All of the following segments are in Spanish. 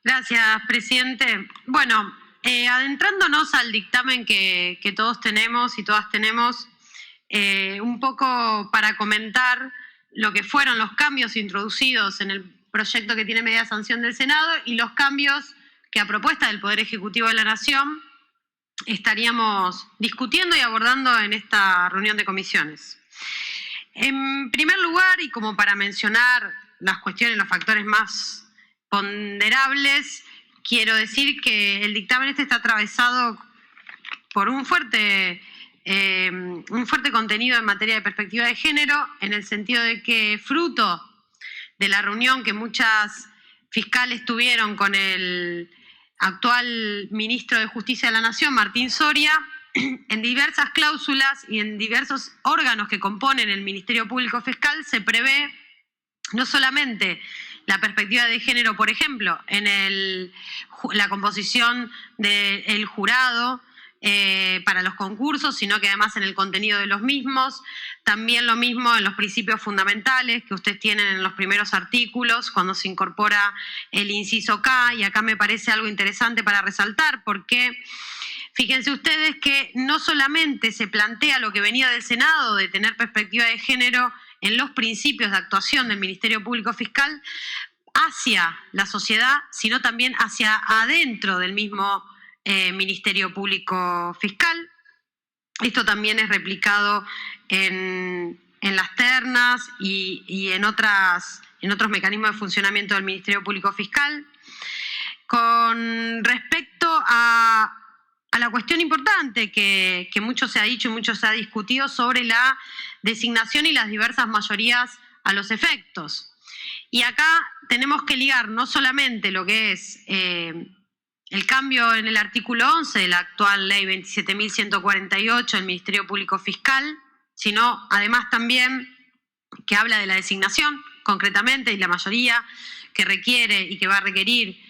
Gracias, presidente. Bueno, adentrándonos al dictamen que todos tenemos y todas tenemos, un poco para comentar lo que fueron los cambios introducidos en el proyecto que tiene media sanción del Senado y los cambios que a propuesta del Poder Ejecutivo de la Nación estaríamos discutiendo y abordando en esta reunión de comisiones. En primer lugar, y como para mencionar las cuestiones, los factores más ponderables, quiero decir que el dictamen está atravesado por un fuerte contenido en materia de perspectiva de género, en el sentido de que fruto de la reunión que muchas fiscales tuvieron con el actual ministro de Justicia de la Nación, Martín Soria, en diversas cláusulas y en diversos órganos que componen el Ministerio Público Fiscal se prevé no solamente la perspectiva de género, por ejemplo, en la composición del jurado para los concursos, sino que además en el contenido de los mismos. También lo mismo en los principios fundamentales que ustedes tienen en los primeros artículos, cuando se incorpora el inciso K, y acá me parece algo interesante para resaltar, porque fíjense ustedes que no solamente se plantea lo que venía del Senado de tener perspectiva de género en los principios de actuación del Ministerio Público Fiscal hacia la sociedad, sino también hacia adentro del mismo Ministerio Público Fiscal. Esto también es replicado en las ternas y en otros mecanismos de funcionamiento del Ministerio Público Fiscal. Con respecto a la cuestión importante que mucho se ha dicho y mucho se ha discutido sobre la designación y las diversas mayorías a los efectos. Y acá tenemos que ligar no solamente lo que es el cambio en el artículo 11 de la actual ley 27.148 del Ministerio Público Fiscal, sino además también que habla de la designación concretamente y la mayoría que requiere y que va a requerir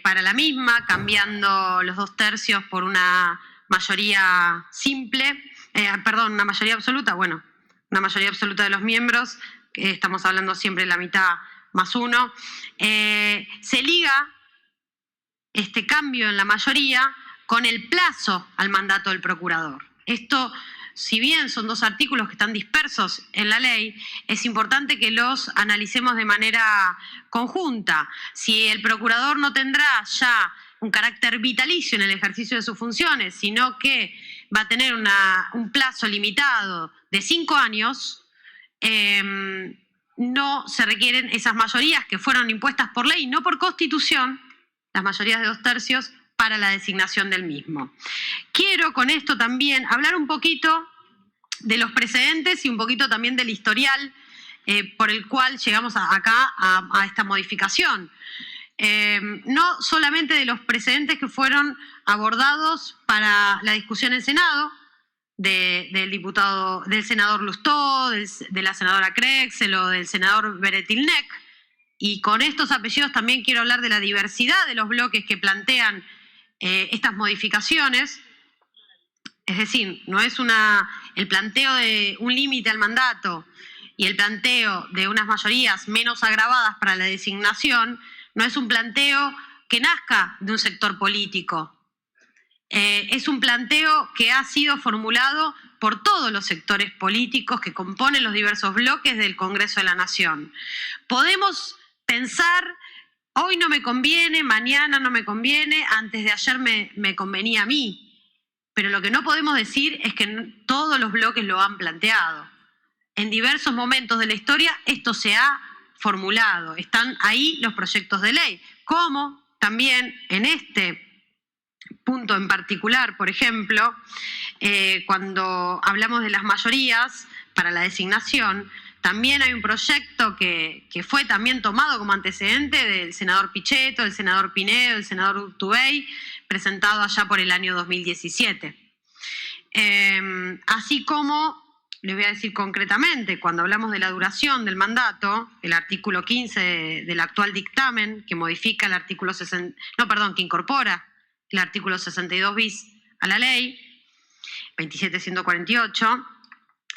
para la misma, cambiando los 2/3 por una mayoría simple, una mayoría absoluta, una mayoría absoluta de los miembros, que estamos hablando siempre de la mitad más uno. Se liga este cambio en la mayoría con el plazo al mandato del procurador. Esto, si bien son dos artículos que están dispersos en la ley, es importante que los analicemos de manera conjunta. Si el procurador no tendrá ya un carácter vitalicio en el ejercicio de sus funciones, sino que va a tener un plazo limitado de 5 años, no se requieren esas mayorías que fueron impuestas por ley, no por Constitución, las mayorías de 2/3 para la designación del mismo. Quiero con esto también hablar un poquito de los precedentes y un poquito también del historial por el cual llegamos acá a esta modificación. No solamente de los precedentes que fueron abordados para la discusión en Senado, del senador Lustó, de la senadora Crexel o del senador Beretilnec, y con estos apellidos también quiero hablar de la diversidad de los bloques que plantean estas modificaciones. Es decir, no es el planteo de un límite al mandato y el planteo de unas mayorías menos agravadas para la designación, no es un planteo que nazca de un sector político. Es un planteo que ha sido formulado por todos los sectores políticos que componen los diversos bloques del Congreso de la Nación. Podemos pensar, hoy no me conviene, mañana no me conviene, antes de ayer me convenía a mí, pero lo que no podemos decir es que todos los bloques lo han planteado. En diversos momentos de la historia esto se ha formulado, están ahí los proyectos de ley, como también en este punto en particular, por ejemplo, cuando hablamos de las mayorías para la designación, también hay un proyecto que fue también tomado como antecedente del senador Pichetto, del senador Pinedo, del senador Urtubey, presentado allá por el año 2017. Así como, les voy a decir concretamente, cuando hablamos de la duración del mandato, el artículo 15 del actual dictamen, que modifica el artículo que incorpora el artículo 62 bis a la ley 27.148,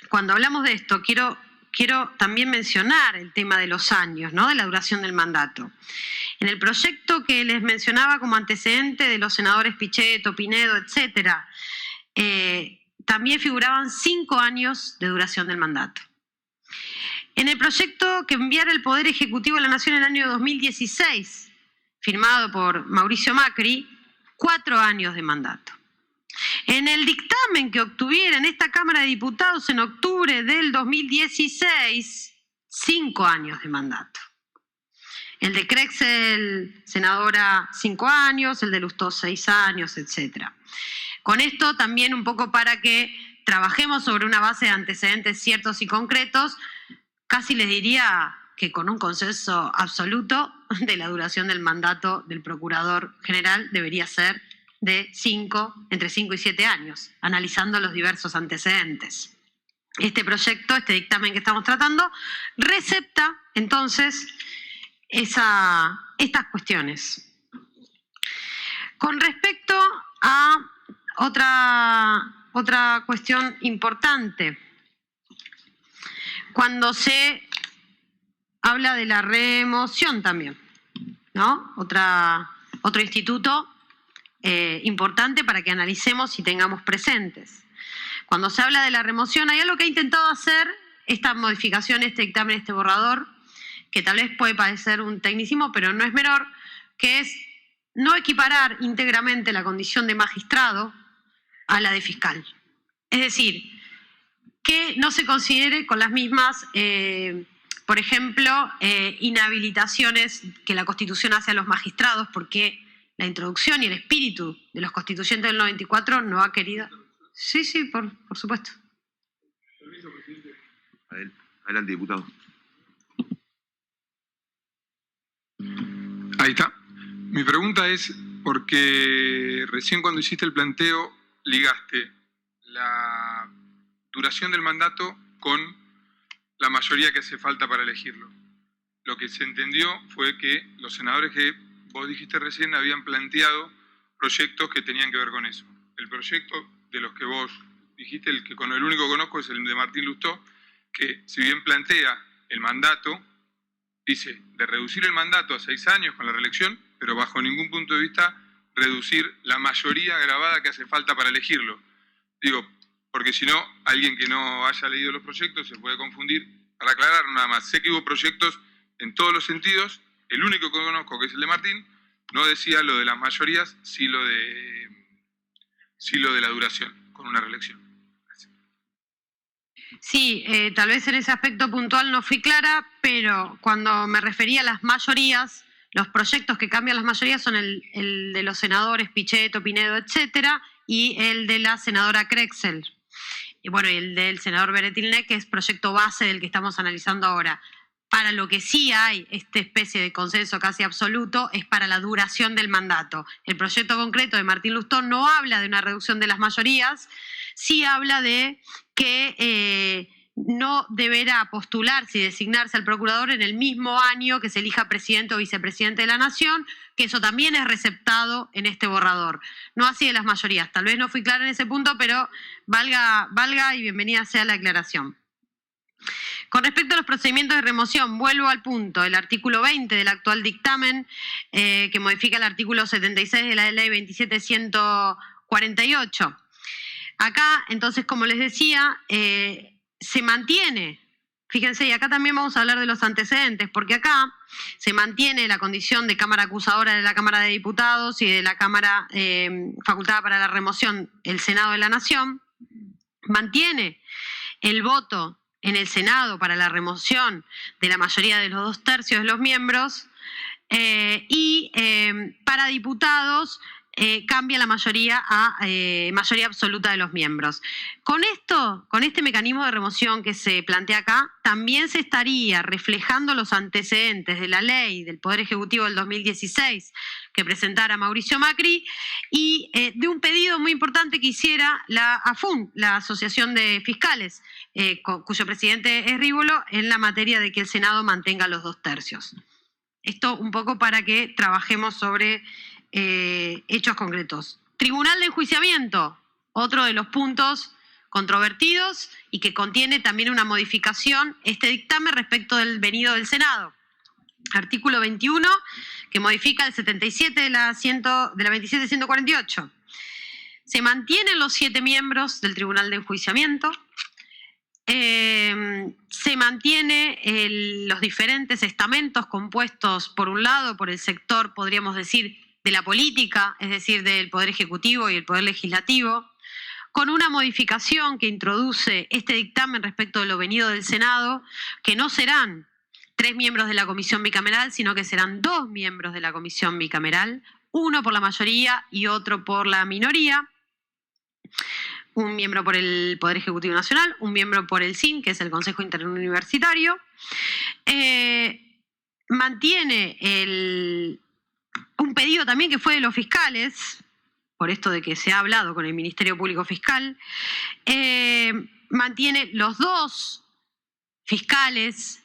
cuando hablamos de esto, quiero quiero también mencionar el tema de los años, ¿no? De la duración del mandato. En el proyecto que les mencionaba como antecedente de los senadores Pichetto, Pinedo, etcétera, también figuraban 5 años de duración del mandato. En el proyecto que enviara el Poder Ejecutivo a la Nación en el año 2016, firmado por Mauricio Macri, 4 años de mandato. En el dictamen que obtuviera en esta Cámara de Diputados en octubre del 2016, 5 años de mandato. El de Crexel, senadora, 5 años, el de Lustó 6 años, etc. Con esto también un poco para que trabajemos sobre una base de antecedentes ciertos y concretos, casi les diría que con un consenso absoluto de la duración del mandato del Procurador General debería ser de entre 5 y 7 años, analizando los diversos antecedentes. Este proyecto, este dictamen que estamos tratando, recepta entonces estas cuestiones. Con respecto a otra cuestión importante, cuando se habla de la remoción también, ¿no? Otro instituto importante para que analicemos y tengamos presentes. Cuando se habla de la remoción, hay algo que ha intentado hacer esta modificación, este dictamen, este borrador, que tal vez puede parecer un tecnicismo, pero no es menor, que es no equiparar íntegramente la condición de magistrado a la de fiscal. Es decir, que no se considere con las mismas, por ejemplo, inhabilitaciones que la Constitución hace a los magistrados, porque la introducción y el espíritu de los constituyentes del 94 no ha querido... Sí, por supuesto. Permiso, presidente. Adelante, diputado. Ahí está. Mi pregunta es, porque recién cuando hiciste el planteo, ligaste la duración del mandato con la mayoría que hace falta para elegirlo. Lo que se entendió fue que los senadores que vos dijiste recién habían planteado proyectos que tenían que ver con eso. El proyecto de los que vos dijiste, el único que conozco es el de Martín Lustó, que si bien plantea el mandato, dice de reducir el mandato a 6 años con la reelección, pero bajo ningún punto de vista reducir la mayoría agravada que hace falta para elegirlo. Digo, porque si no, alguien que no haya leído los proyectos se puede confundir. Para aclarar nada más, sé que hubo proyectos en todos los sentidos, el único que conozco, que es el de Martín, no decía lo de las mayorías, sí lo de la duración, con una reelección. Gracias. Sí, tal vez en ese aspecto puntual no fui clara, pero cuando me refería a las mayorías, los proyectos que cambian las mayorías son el de los senadores Pichetto, Pinedo, etcétera, y el de la senadora Crexel. Y bueno, y el del senador Beretilnec, que es proyecto base del que estamos analizando ahora. Para lo que sí hay esta especie de consenso casi absoluto es para la duración del mandato. El proyecto concreto de Martín Lustó no habla de una reducción de las mayorías, sí habla de que no deberá postularse y designarse al procurador en el mismo año que se elija presidente o vicepresidente de la Nación, que eso también es receptado en este borrador. No así de las mayorías. Tal vez no fui clara en ese punto, pero valga y bienvenida sea la aclaración. Con respecto a los procedimientos de remoción, vuelvo al punto, el artículo 20 del actual dictamen, que modifica el artículo 76 de la ley 27.148. Acá, entonces, como les decía, se mantiene, fíjense, y acá también vamos a hablar de los antecedentes, porque acá se mantiene la condición de Cámara acusadora de la Cámara de Diputados y de la Cámara facultada para la remoción, el Senado de la Nación, mantiene el voto en el Senado para la remoción de la mayoría de los 2/3 de los miembros y para diputados cambia la mayoría a mayoría absoluta de los miembros. Con este mecanismo de remoción que se plantea acá, también se estaría reflejando los antecedentes de la ley del Poder Ejecutivo del 2016 que presentara Mauricio Macri y de un pedido muy importante que hiciera la AFUN, la Asociación de Fiscales, cuyo presidente es Rívolo, en la materia de que el Senado mantenga los 2/3. Esto un poco para que trabajemos sobre hechos concretos. Tribunal de enjuiciamiento, otro de los puntos controvertidos y que contiene también una modificación, este dictamen respecto del venido del Senado. Artículo 21, que modifica el 77 de la 27.148. Se mantienen los 7 miembros del Tribunal de Enjuiciamiento. Se mantiene los diferentes estamentos compuestos, por un lado, por el sector, podríamos decir, de la política, es decir, del Poder Ejecutivo y el Poder Legislativo, con una modificación que introduce este dictamen respecto de lo venido del Senado, que no serán 3 miembros de la comisión bicameral, sino que serán 2 miembros de la comisión bicameral, uno por la mayoría y otro por la minoría. Un miembro por el Poder Ejecutivo Nacional, un miembro por el CIN, que es el Consejo Interuniversitario. Mantiene un pedido también que fue de los fiscales, por esto de que se ha hablado con el Ministerio Público Fiscal. Mantiene los 2 fiscales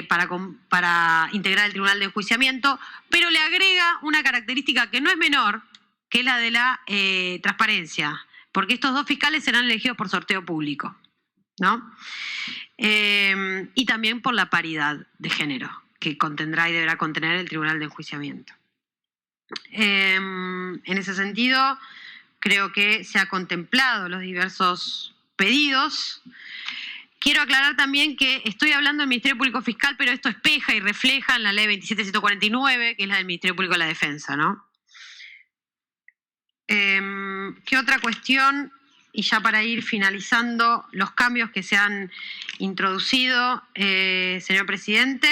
para integrar el Tribunal de Enjuiciamiento, pero le agrega una característica que no es menor, que es la de la transparencia, porque estos 2 fiscales serán elegidos por sorteo público, ¿no? Y también por la paridad de género, que contendrá y deberá contener el Tribunal de Enjuiciamiento. En ese sentido, creo que se ha contemplado los diversos pedidos. Quiero aclarar también que estoy hablando del Ministerio Público Fiscal, pero esto espeja y refleja en la ley 27.149, que es la del Ministerio Público de la Defensa, ¿no? ¿Qué otra cuestión? Y ya para ir finalizando, los cambios que se han introducido, señor presidente,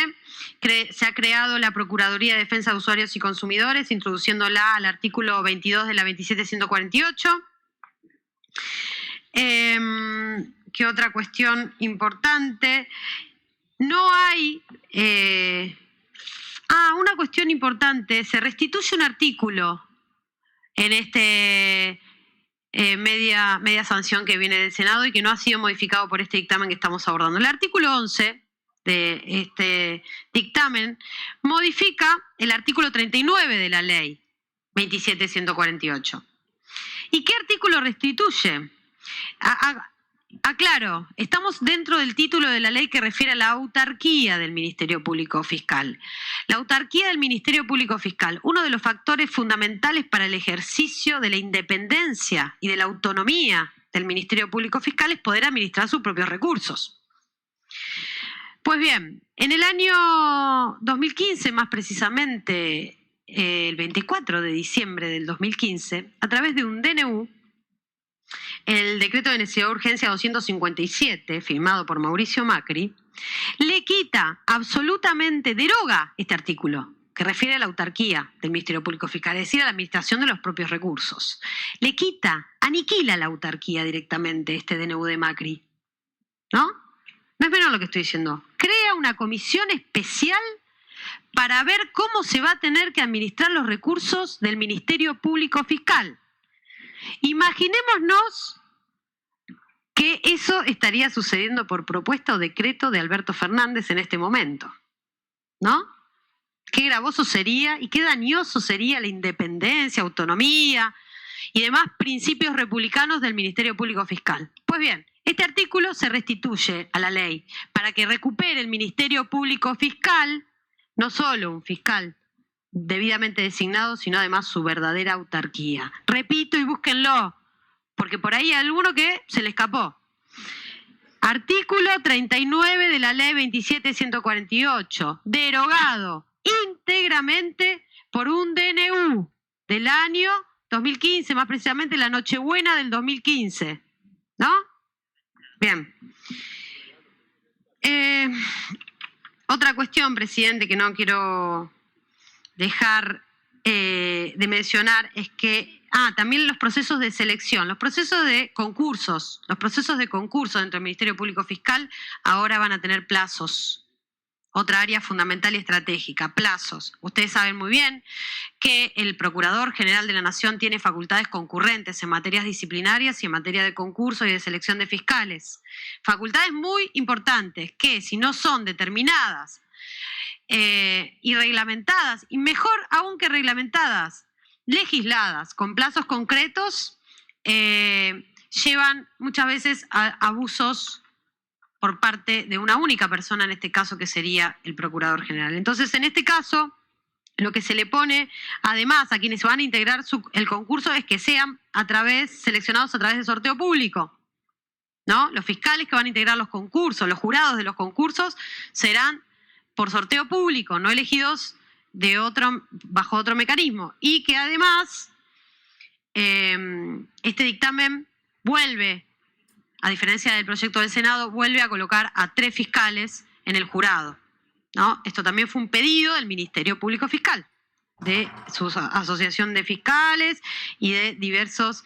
se ha creado la Procuraduría de Defensa de Usuarios y Consumidores, introduciéndola al artículo 22 de la 27.148. ¿Qué otra cuestión importante? No hay... una cuestión importante, se restituye un artículo en media sanción que viene del Senado y que no ha sido modificado por este dictamen que estamos abordando. El artículo 11 de este dictamen modifica el artículo 39 de la ley 27.148. ¿Y qué artículo restituye? Aclaro, estamos dentro del título de la ley que refiere a la autarquía del Ministerio Público Fiscal. La autarquía del Ministerio Público Fiscal, uno de los factores fundamentales para el ejercicio de la independencia y de la autonomía del Ministerio Público Fiscal es poder administrar sus propios recursos. Pues bien, en el año 2015, más precisamente el 24 de diciembre del 2015, a través de un DNU, el decreto de necesidad de urgencia 257, firmado por Mauricio Macri, le quita absolutamente, deroga este artículo que refiere a la autarquía del Ministerio Público Fiscal, es decir, a la administración de los propios recursos. Le quita, aniquila la autarquía directamente este DNU de Macri, ¿no? No es menor lo que estoy diciendo. Crea una comisión especial para ver cómo se va a tener que administrar los recursos del Ministerio Público Fiscal. Imaginémonos que eso estaría sucediendo por propuesta o decreto de Alberto Fernández en este momento, ¿no? Qué gravoso sería y qué dañoso sería la independencia, autonomía y demás principios republicanos del Ministerio Público Fiscal. Pues bien, este artículo se restituye a la ley para que recupere el Ministerio Público Fiscal, no solo un fiscal debidamente designado, sino además su verdadera autarquía. Repito y búsquenlo, porque por ahí hay alguno que se le escapó. Artículo 39 de la ley 27.148, derogado íntegramente por un DNU del año 2015, más precisamente la Nochebuena del 2015, ¿no? Bien. Otra cuestión, presidente, que no quiero dejar de mencionar es que también los procesos de selección, los procesos de concurso dentro del Ministerio Público Fiscal ahora van a tener plazos. Otra área fundamental y estratégica, plazos. Ustedes saben muy bien que el Procurador General de la Nación tiene facultades concurrentes en materias disciplinarias y en materia de concurso y de selección de fiscales. Facultades muy importantes que, si no son determinadas y reglamentadas, y mejor aún que reglamentadas, legisladas, con plazos concretos, llevan muchas veces a abusos por parte de una única persona, en este caso que sería el Procurador General. Entonces, en este caso, lo que se le pone, además, a quienes van a integrar el concurso es que sean seleccionados a través de sorteo público, ¿no? Los fiscales que van a integrar los concursos, los jurados de los concursos, serán por sorteo público, no elegidos bajo otro mecanismo. Y que además, este dictamen vuelve, a diferencia del proyecto del Senado, vuelve a colocar a 3 fiscales en el jurado, ¿no? Esto también fue un pedido del Ministerio Público Fiscal, de su asociación de fiscales y de diversos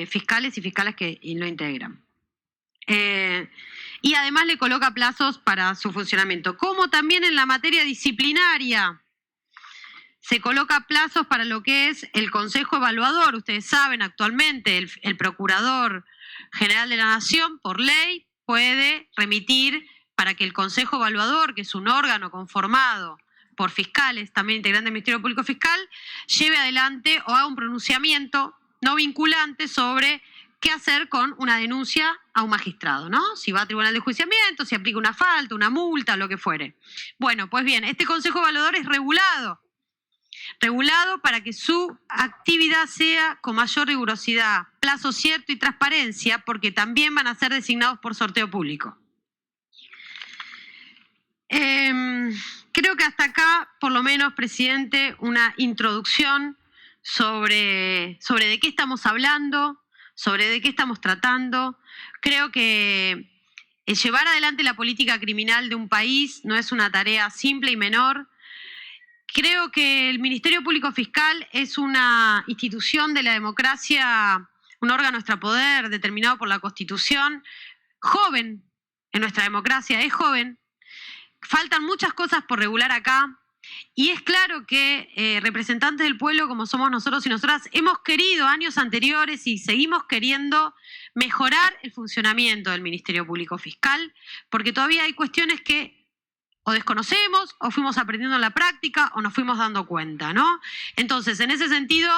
fiscales y fiscales que lo integran. Y además le coloca plazos para su funcionamiento. Como también en la materia disciplinaria se coloca plazos para lo que es el Consejo Evaluador. Ustedes saben, actualmente el Procurador General de la Nación, por ley, puede remitir para que el Consejo Evaluador, que es un órgano conformado por fiscales, también integrantes del Ministerio Público Fiscal, lleve adelante o haga un pronunciamiento no vinculante sobre qué hacer con una denuncia a un magistrado, ¿no? Si va a tribunal de enjuiciamiento, si aplica una falta, una multa, lo que fuere. Bueno, pues bien, este Consejo Evaluador es regulado para que su actividad sea con mayor rigurosidad, plazo cierto y transparencia, porque también van a ser designados por sorteo público. Creo que hasta acá, por lo menos, presidente, una introducción sobre de qué estamos hablando, sobre de qué estamos tratando. Creo que llevar adelante la política criminal de un país no es una tarea simple y menor. Creo que el Ministerio Público Fiscal es una institución de la democracia, un órgano extrapoder determinado por la Constitución, joven en nuestra democracia, es joven. Faltan muchas cosas por regular acá. Y es claro que representantes del pueblo, como somos nosotros y nosotras, hemos querido años anteriores y seguimos queriendo mejorar el funcionamiento del Ministerio Público Fiscal, porque todavía hay cuestiones que o desconocemos, o fuimos aprendiendo en la práctica, o nos fuimos dando cuenta, ¿no? Entonces, en ese sentido,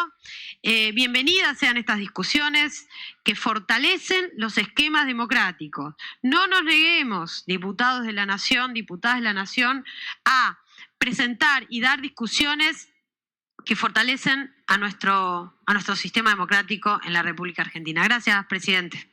bienvenidas sean estas discusiones que fortalecen los esquemas democráticos. No nos neguemos, diputados de la Nación, diputadas de la Nación, a presentar y dar discusiones que fortalecen a nuestro sistema democrático en la República Argentina. Gracias, presidente.